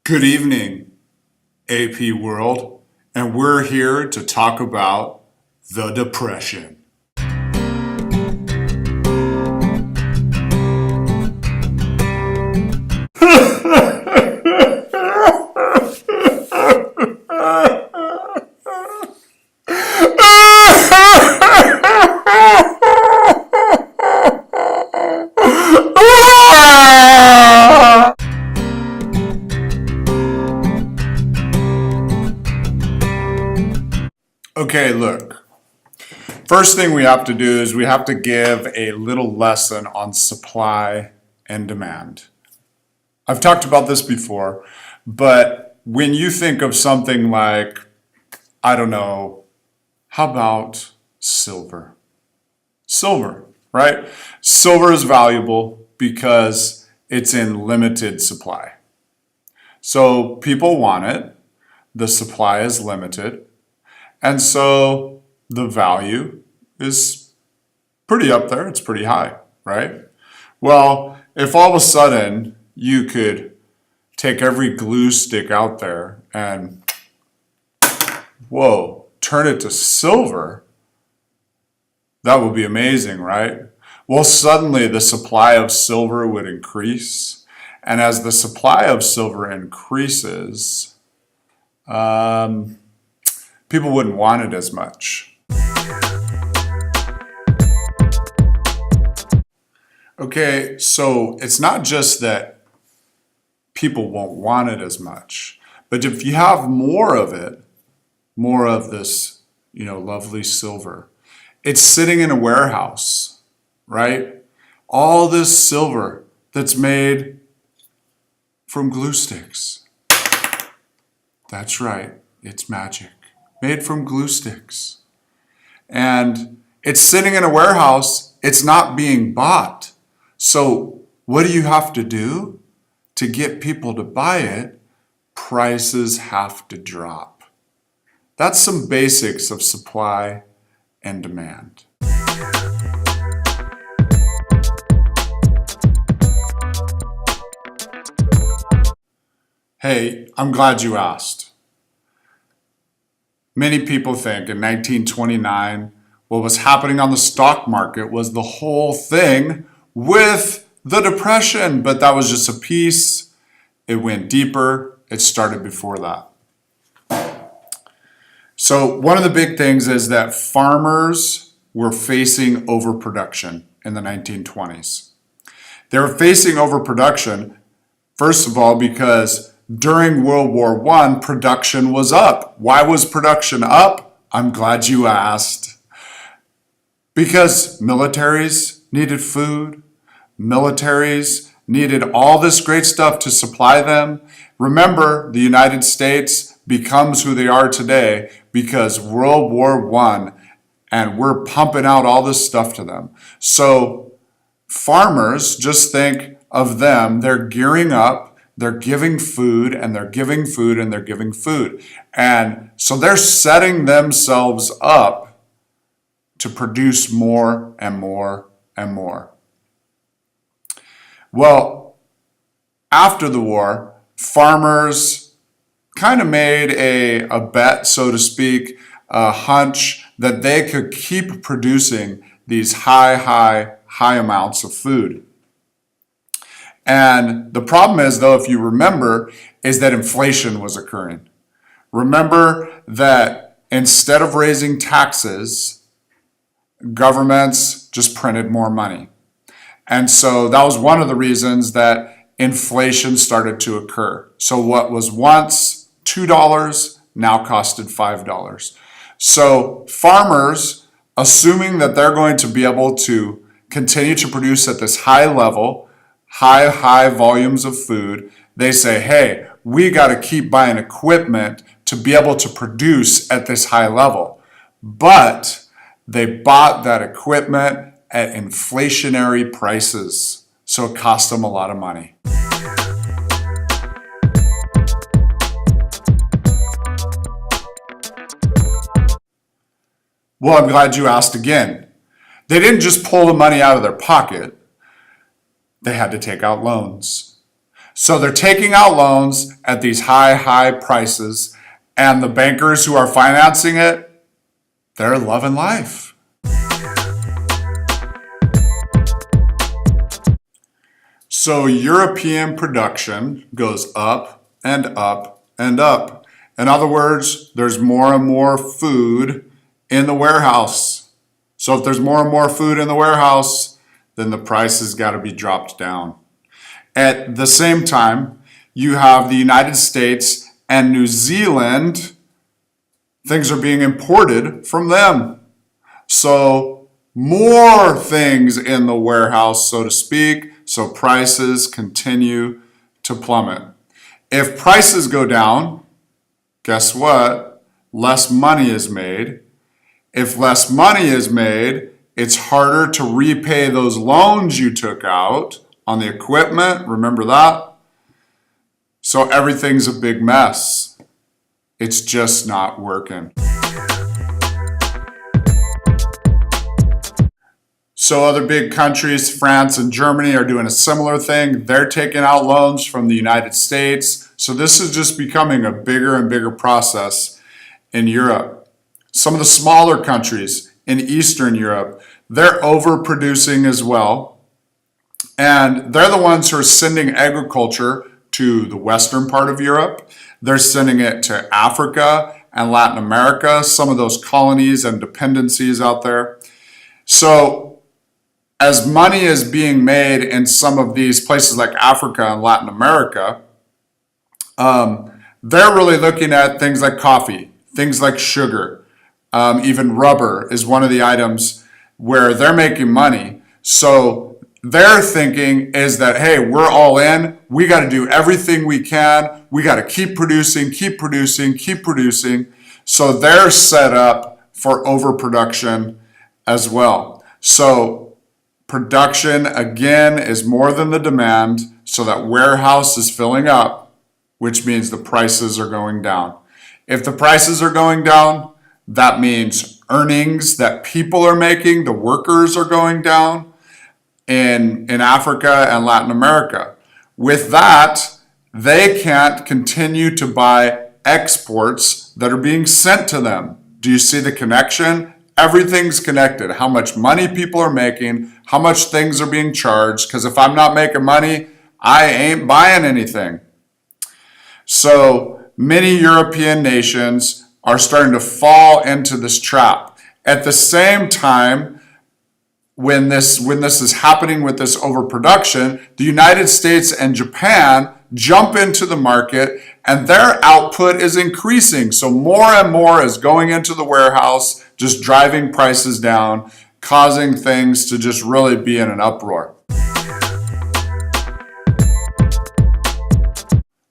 Good evening, AP World, and we're here to talk about the Depression. Okay, look. First thing we have to do is we have to give a little lesson on supply and demand. I've talked about this before, but when you think of something like, I don't know, how about silver? Silver, right? Silver is valuable because it's in limited supply. So people want it, the supply is limited, and so the value is pretty up there, it's pretty high, right? Well, if all of a sudden you could take every glue stick out there and, whoa, turn it to silver, that would be amazing, right? Well, suddenly the supply of silver would increase. And as the supply of silver increases, people wouldn't want it as much. Okay, so it's not just that people won't want it as much, but if you have more of it, more of this, lovely silver, it's sitting in a warehouse, right? All this silver that's made from glue sticks. That's right, it's magic. Made from glue sticks. And it's sitting in a warehouse, it's not being bought. So what do you have to do to get people to buy it? Prices have to drop. That's some basics of supply and demand. Hey, I'm glad you asked. Many people think in 1929, what was happening on the stock market was the whole thing with the Depression, but that was just a piece. It went deeper. It started before that. So one of the big things is that farmers were facing overproduction in the 1920s. They were facing overproduction, first of all, because during World War I, production was up. Why was production up? I'm glad you asked. Because militaries needed food. Militaries needed all this great stuff to supply them. Remember, the United States becomes who they are today because World War I, and we're pumping out all this stuff to them. So farmers, just think of them, they're gearing up. They're giving food and they're giving food and they're giving food. And so they're setting themselves up to produce more and more and more. Well, after the war, farmers kind of made a bet, so to speak, a hunch that they could keep producing these high amounts of food. And the problem is, though, if you remember, is that inflation was occurring. Remember that instead of raising taxes, governments just printed more money. And so that was one of the reasons that inflation started to occur. So what was once $2 now costed $5. So farmers, assuming that they're going to be able to continue to produce at this high level, high volumes of food, they say, hey, we got to keep buying equipment to be able to produce at this high level. But they bought that equipment at inflationary prices, so it cost them a lot of money. Well, I'm glad you asked again. They didn't just pull the money out of their pocket. They had to take out loans. So they're taking out loans at these high prices, and the bankers who are financing it, they're loving life. So European production goes up and up and up. In other words, there's more and more food in the warehouse. So if there's more and more food in the warehouse, then the price has got to be dropped down. At the same time, you have the United States and New Zealand. Things are being imported from them. So more things in the warehouse, so to speak, so prices continue to plummet. If prices go down, guess what? Less money is made. If less money is made, it's harder to repay those loans you took out on the equipment. Remember that? So everything's a big mess. It's just not working. So other big countries, France and Germany, are doing a similar thing. They're taking out loans from the United States. So this is just becoming a bigger and bigger process in Europe. Some of the smaller countries in Eastern Europe, they're overproducing as well. And they're the ones who are sending agriculture to the western part of Europe. They're sending it to Africa and Latin America, some of those colonies and dependencies out there. So as money is being made in some of these places like Africa and Latin America, they're really looking at things like coffee, things like sugar, even rubber is one of the items where they're making money. So their thinking is that, hey, we're all in. We got to do everything we can. We got to keep producing, keep producing, keep producing. So they're set up for overproduction as well. So production, again, is more than the demand, so that warehouse is filling up, which means the prices are going down. If the prices are going down, that means earnings that people are making, the workers are going down in Africa and Latin America. With that, they can't continue to buy exports that are being sent to them. Do you see the connection? Everything's connected. How much money people are making, how much things are being charged, because if I'm not making money, I ain't buying anything. So many European nations are starting to fall into this trap. At the same time, when this is happening with this overproduction, the United States and Japan jump into the market and their output is increasing. So more and more is going into the warehouse, just driving prices down, causing things to just really be in an uproar.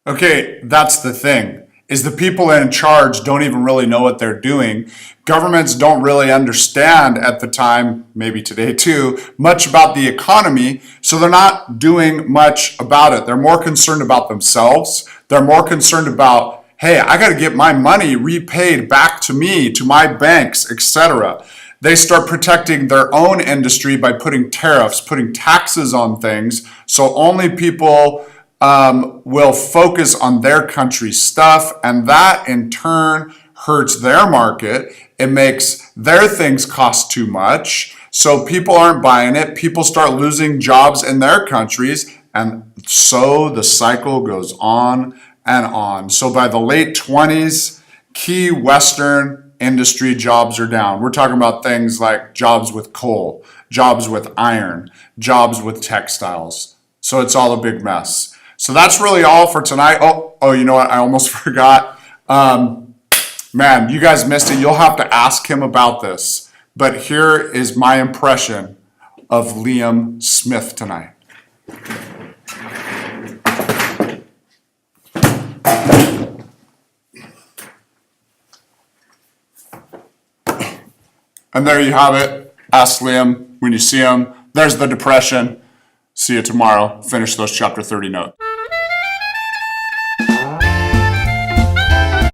Okay, that's the thing, is the people in charge don't even really know what they're doing. Governments don't really understand at the time, maybe today too, much about the economy, so they're not doing much about it. They're more concerned about themselves. They're more concerned about, hey, I got to get my money repaid back to me, to my banks, etc. They start protecting their own industry by putting tariffs, putting taxes on things, so only people will focus on their country's stuff, and that in turn hurts their market. It makes their things cost too much, so people aren't buying it. People start losing jobs in their countries, and so the cycle goes on and on. So by the late 20s, key Western industry jobs are down. We're talking about things like jobs with coal, jobs with iron, jobs with textiles. So it's all a big mess. So that's really all for tonight. Oh, you know what? I almost forgot. Man, you guys missed it. You'll have to ask him about this. But here is my impression of Liam Smith tonight. And there you have it. Ask Liam when you see him. There's the depression. See you tomorrow. Finish those chapter 30 notes.